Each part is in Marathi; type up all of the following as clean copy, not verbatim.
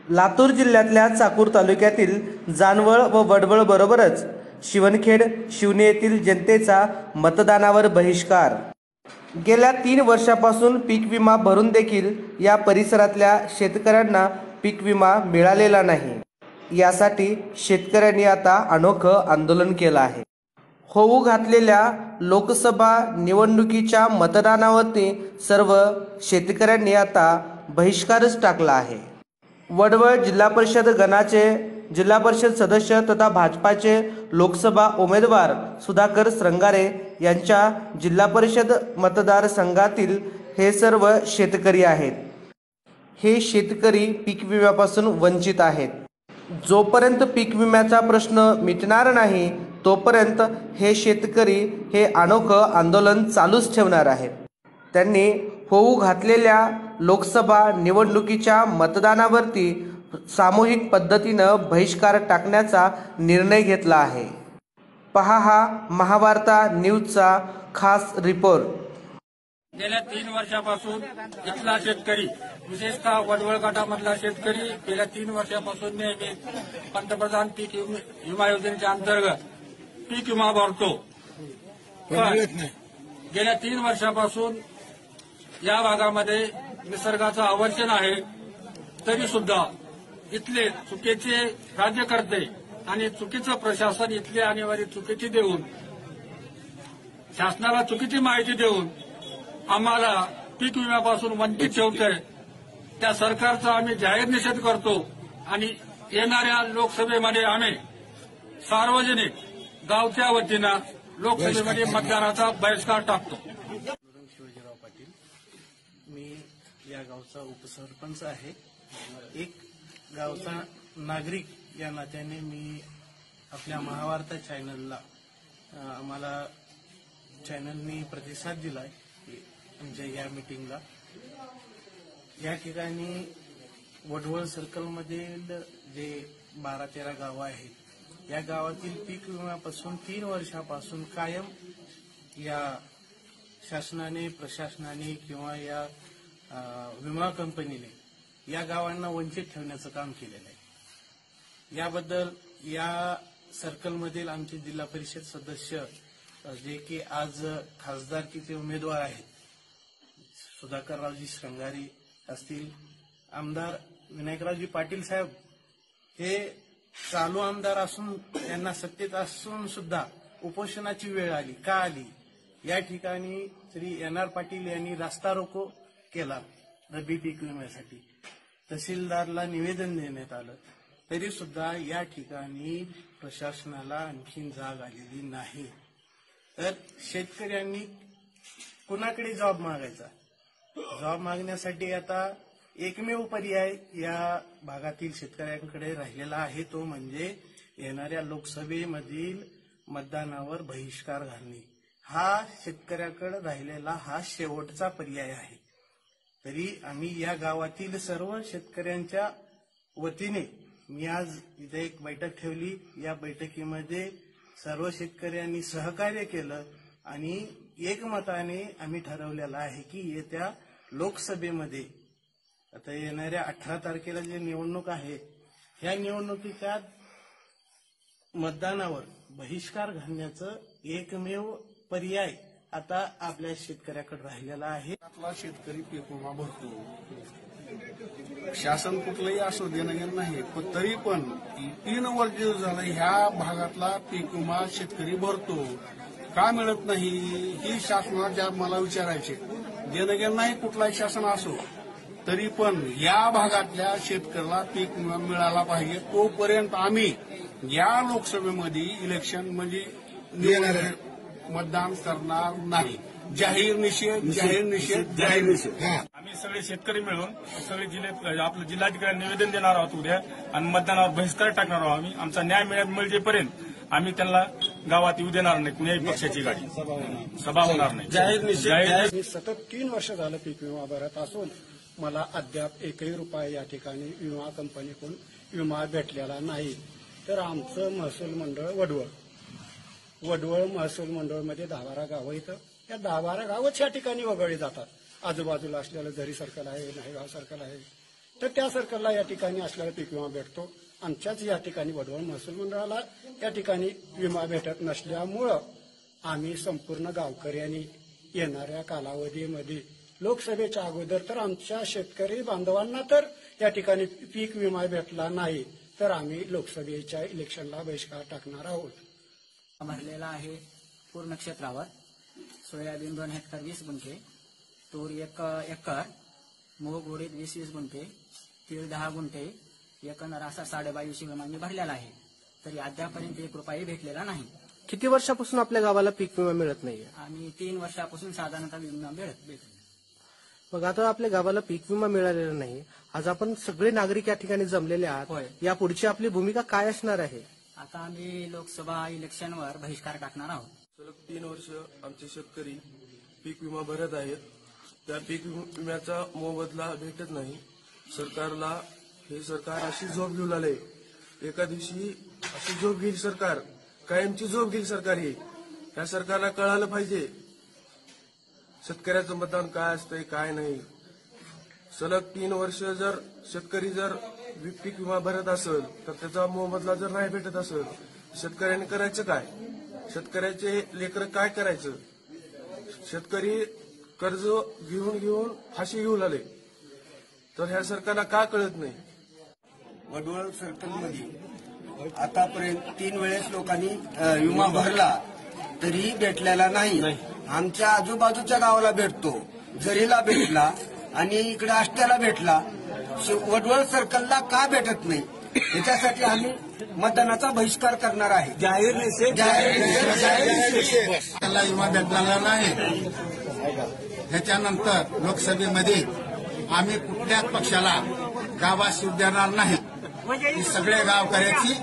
लातूर जिल्ह्यातल्या चाकूर तालुक्यातील जानवळ व वडवळ बरोबरच शिवणखेड शिवणे येथील जनतेचा मतदानावर बहिष्कार। गेल्या 3 वर्षापासून पीक विमा भरून देखील या परिसरातल्या शेतकऱ्यांना पीक विमा मिळालेला नाही। यासाठी शेतकऱ्यांनी आता अनोखं आंदोलन केलं आहे। होऊ घातलेल्या लोकसभा निवडणुकीच्या मतदानावरती सर्व शेतकऱ्यांनी आता बहिष्कारच टाकला आहे। वडवळ जिल्हा परिषद गणाचे जिल्हा परिषद सदस्य तथा भाजपाचे लोकसभा उमेदवार सुधाकर श्रंगारे यांच्या जिल्हा परिषद मतदारसंघातील हे सर्व शेतकरी आहेत। हे शेतकरी पीक विम्यापासून वंचित आहेत। जोपर्यंत पीक विम्याचा प्रश्न मिटणार नाही तोपर्यंत हे शेतकरी हे अनोखं आंदोलन चालूच ठेवणार आहेत। त्यांनी होऊ घातलेल्या लोकसभा निवडणुकीच्या मतदानावरती सामूहिक पद्धतीनं बहिष्कार टाकण्याचा निर्णय घेतला आहे। पहा हा महावार्ता न्यूजचा खास रिपोर्ट। गेल्या 3 वर्षापासून इथला शेतकरी विशेषतः वडवळ गटामधला शेतकरी गेल्या 3 वर्षापासून नेहमी पंतप्रधान पीक विमा योजनेच्या अंतर्गत पीक विमा भरतो। गेल्या 3 वर्षापासून या भागामध्ये निसर्गाचं आवर्षण आहे, तरी सुद्धा इथले चुकीचे राज्यकर्ते आणि चुकीचं प्रशासन इथली आणेवारी चुकीची देऊन शासनाला चुकीची माहिती देऊन आम्हाला पीक विम्यापासून वंचित ठेवतंय। त्या सरकारचा आम्ही जाहीर निषेध करतो आणि येणाऱ्या लोकसभेमध्ये आम्ही सार्वजनिक गावच्या वतीनं लोकसभेमध्ये मतदानाचा बहिष्कार टाकतो। शिवाजीराव पाटील, मी या गावचा उपसरपंच आहे। एक गावचा नागरिक या नात्याने मी आपल्या महावार्ता चॅनलला आम्हाला चॅनलनी प्रतिसाद दिलाय आमच्या या मीटिंगला। या ठिकाणी वडवळ सर्कलमधील जे 12-13 गावं आहेत या गावातील पीक विम्यापासून 3 वर्षापासून कायम या शासनाने प्रशासनाने किंवा या विमा कंपनीने या गावांना वंचित ठेवण्याचं काम केलेलं आहे। याबद्दल या सर्कलमधील आमचे जिल्हा परिषद सदस्य जे की आज खासदारकीचे उमेदवार आहेत, सुधाकररावजी श्रंगारे असतील, आमदार विनायकरावजी पाटील साहेब हे चालू आमदार असून त्यांना सत्तेत असून सुद्धा उपोषणाची वेळ आली का आली। या ठिकाणी श्री NR पाटील यांनी रास्ता रोको केला रब्बी पीक विम्यासाठी। तहसीलदारला निवेदन देण्यात आलं, तरी सुद्धा या ठिकाणी प्रशासनाला आणखीन जाग आलेली नाही। तर शेतकऱ्यांनी कुणाकडे जॉब मागायचा? जॉब मागण्यासाठी आता एकमेव पर्याय या भागातील शेतकऱ्यांकडे राहिलेला आहे, तो म्हणजे येणाऱ्या लोकसभेमधील मतदानावर बहिष्कार घालणे। हा शेतकऱ्याकडे राहिलेला हा शेवटचा पर्याय आहे। तरी आम्ही या गावातील सर्व शेतकऱ्यांच्या वतीने मी आज इथे एक बैठक ठेवली। या बैठकीमध्ये सर्व शेतकऱ्यांनी सहकार्य केलं आणि एकमताने आम्ही ठरवलेलं आहे की येत्या लोकसभेमध्ये आता येणाऱ्या 18 तारखेला जी निवडणूक आहे ह्या निवडणुकीच्या मतदानावर बहिष्कार घालण्याचं एकमेव पर्याय आता आपल्या शेतकऱ्याकडे राहिलेला आहे। आपला शेतकरी पीक विमा भरतो, शासन कुठलंही असो देणं घेणं नाही, पण तरी पण 3 वर्ष झालं ह्या भागातला पीक विमा शेतकरी भरतो, का मिळत नाही ही शासनाच्या मला विचारायचे। देणं घेणं नाही कुठलाही शासन असो, तरी पण या भागातल्या शेतकऱ्याला पीक विमा मिळाला पाहिजे। तोपर्यंत आम्ही या लोकसभेमध्ये इलेक्शन म्हणजे मतदान करणार नाही। जाहीर निषेध आम्ही सगळे शेतकरी मिळून सगळे आपलं जिल्हाधिकारी निवेदन देणार आहोत उद्या आणि मतदानावर बहिष्कार टाकणार आहोत। आम्ही आमचा न्याय मिळेपर्यंत आम्ही त्यांना गावात येऊ देणार नाही, कुठल्याही पक्षाची गाडी सभा होणार नाही। जाहीर निषेध। मी सतत 3 वर्ष झालं पीक विमा भरत असून मला अद्याप 1ही रुपया या ठिकाणी विमा कंपनीकडून विमा भेटलेला नाही। तर आमचं महसूल मंडळ वडवळ वडवळ महसूल मंडळमध्ये 10-12 गावं येतं. या 10-12 गावच या ठिकाणी वगळली जातात. आजूबाजूला असलेलं झरी सर्कल आहे, नाहेगाव सर्कल आहे, तर त्या सर्कलला या ठिकाणी असलेला पीक विमा भेटतो. आमच्याच या ठिकाणी वडवळ महसूल मंडळाला या ठिकाणी विमा भेटत नसल्यामुळं आम्ही संपूर्ण गावकऱ्यांनी येणाऱ्या कालावधीमध्ये लोकसभेच्या अगोदर तर आमच्या शेतकरी बांधवांना तर या ठिकाणी पीक विमा भेटला नाही तर आम्ही लोकसभेच्या इलेक्शनला बहिष्कार टाकणार आहोत. भरलेला आहे पूर्ण क्षेत्रावर. सोयाबीन 2 हेक्टर 20 गुंठे, तूर 1 एकर, मूग उडीद 20-20 गुंठे, तीळ 10 गुंठे, एकंदर असा 22.5 विमांनी भरलेला आहे. तरी अद्यापर्यंत 1 रुपयाही भेटलेला नाही. किती वर्षापासून आपल्या गावाला पीक विमा मिळत नाहीये? आम्ही 3 वर्षापासून साधारणतः विमा भेटत. मग आता आपल्या गावाला पीक विमा मिळालेला नाही. आज आपण सगळे नागरिक या ठिकाणी जमलेले आहात. होय. या पुढची आपली भूमिका काय असणार आहे? आता आम्ही लोकसभा इलेक्शनवर बहिष्कार टाकणार आहोत. सलग 3 वर्ष आमचे शेतकरी पीक विमा भरत आहेत. त्या पीक विम्याचा मोबदला भेटत नाही. सरकारला हे सरकार अशी झोप घेऊन आले. एका दिवशी अशी झोप घेईल सरकार, कायमची झोप घेईल सरकार. ही या सरकारला कळालं पाहिजे शेतकऱ्याचं मतदान काय असतंय काय नाही. सलग 3 वर्ष जर शेतकरी जर पीक विमा भरत असेल तर त्याचा मोबदला जर नाही भेटत असेल शेतकऱ्यांनी करायचं काय? शेतकऱ्याचे लेकरं काय करायचं? शेतकरी कर्ज घेऊन फाशी घेऊन आले तर ह्या सरकारला का कळत नाही? वडवळ सर्कलमध्ये आतापर्यंत 3 वेळेस लोकांनी विमा भरला तरी भेटलेला नाही. आमच्या आजूबाजूच्या गावाला भेटतो, झरीला भेटला आणि इकडे आष्ट्याला भेटला. वडवळ सर्कलला का भेटत नाही याच्यासाठी आम्ही मतदानाचा बहिष्कार करणार आहे. जाहीर निषेध. त्याला विमा भेटलेला नाही. त्याच्यानंतर लोकसभेमध्ये आम्ही कुठल्याच पक्षाला गावात सीट देणार नाही. ही सगळे गावकऱ्याची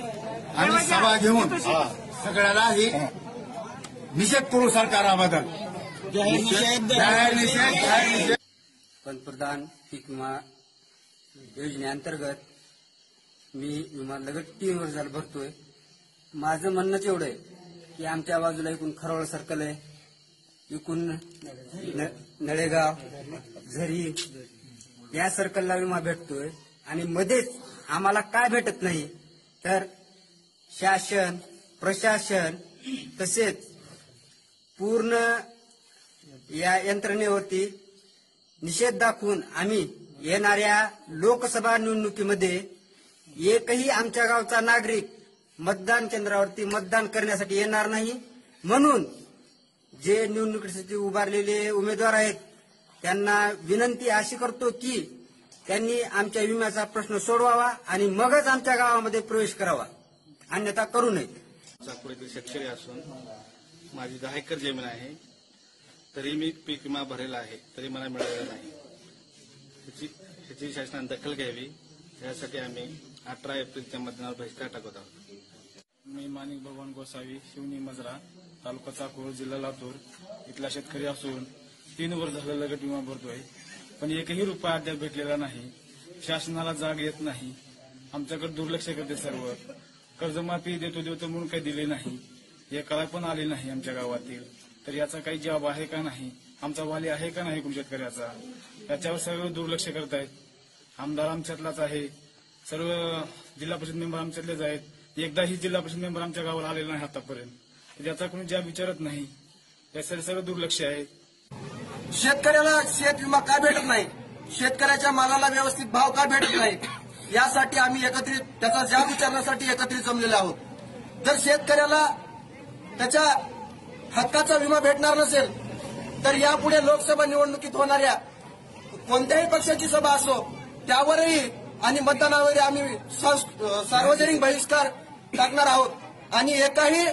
आम्ही सभा घेऊन सगळ्याला ही निषेध करू सरकाराबद्दल. जाहीर निषेध. पंतप्रधान पीक विमा योजनेअंतर्गत मी विमा लगत 3 वर्ष झालं भरतोय. माझं म्हणणंच एवढं आहे की आमच्या बाजूला एकूण खरोळ सर्कल आहे, एकूण नळेगाव, झरी या सर्कलला विमा भेटतोय आणि मध्येच आम्हाला काय भेटत नाही तर शासन प्रशासन तसेच पूर्ण या यंत्रणेवरती निषेध दाखवून आम्ही येणाऱ्या लोकसभा निवडणुकीमध्ये एकही आमच्या गावचा नागरिक मतदान केंद्रावरती मतदान करण्यासाठी येणार नाही. म्हणून जे निवडणुकीसाठी उभारलेले उमेदवार आहेत त्यांना विनंती अशी करतो की त्यांनी आमच्या विम्याचा प्रश्न सोडवावा आणि मगच आमच्या गावामध्ये प्रवेश करावा, अन्यथा करू नये. चाकूर येथील शेतकरी असून माझी 10 एकर जमीन आहे. तरी मी पीक विमा भरलेला आहे तरी मला मिळालेला नाही. ह्याची शासनाने दखल घ्यावी यासाठी आम्ही 18 एप्रिलच्या मतदानावर बहिष्कार टाकत आहोत. मी माणिक भगवान गोसावी, शिवनी मजरा, तालुका चाकूर, जिल्हा लातूर इथला शेतकरी असून 3 वर्ष झालं लगट विमा भरतोय पण एकही रुपया अद्याप भेटलेला नाही. शासनाला जाग येत नाही. आमच्याकडे दुर्लक्ष करते सर्व. कर्जमाफी देतो म्हणून काही दिले नाही. एकाला पण आले नाही आमच्या गावातील. तर याचा काही जबाब आहे का नाही? आमचा वाली आहे का नाही कोण शेतकऱ्याचा? याच्यावर सर्व दुर्लक्ष करतायत. आमदार आमच्यातलाच आहे, सर्व जिल्हा परिषद मेंबर आमच्यातलेच आहेत. एकदाही जिल्हा परिषद मेंबर आमच्या गावाला आलेला नाही आतापर्यंत. याचा कोणी जबाब विचारत नाही. यासाठी सर्व दुर्लक्ष आहे. शेतकऱ्याला शेत विमा का भेटत नाही? शेतकऱ्याच्या मालाला व्यवस्थित भाव का भेटत नाही? यासाठी आम्ही एकत्रित त्याचा जाब विचारण्यासाठी एकत्रित जमलेलो आहोत. जर शेतकऱ्याला त्याच्या हक्काचा विमा भेटणार नसेल तर यापुढे लोकसभा निवडणुकीत होणाऱ्या कोणत्याही पक्षाची सभा असो त्यावरही आणि मतदानावरही आम्ही सार्वजनिक बहिष्कार टाकणार आहोत आणि एकाही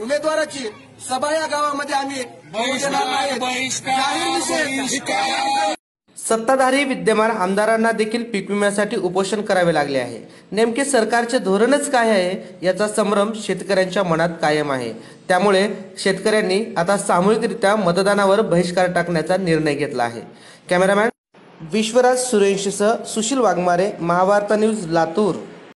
उमेदवाराची सभा या गावामध्ये आम्ही होऊ देणार नाही. जाहीर निषेध. सत्ताधारी विद्यमान आमदारांना देखील पीक विम्यासाठी उपोषण करावे लागले आहे. नेमके सरकारचे धोरणच काय आहे याचा संभ्रम शेतकऱ्यांच्या मनात कायम आहे. त्यामुळे शेतकऱ्यांनी आता सामूहिकरित्या मतदानावर बहिष्कार टाकण्याचा निर्णय घेतला आहे. कॅमेरामॅन विश्वराज सुरेंशीसह सुशील वाघमारे, महावार्ता न्यूज, लातूर.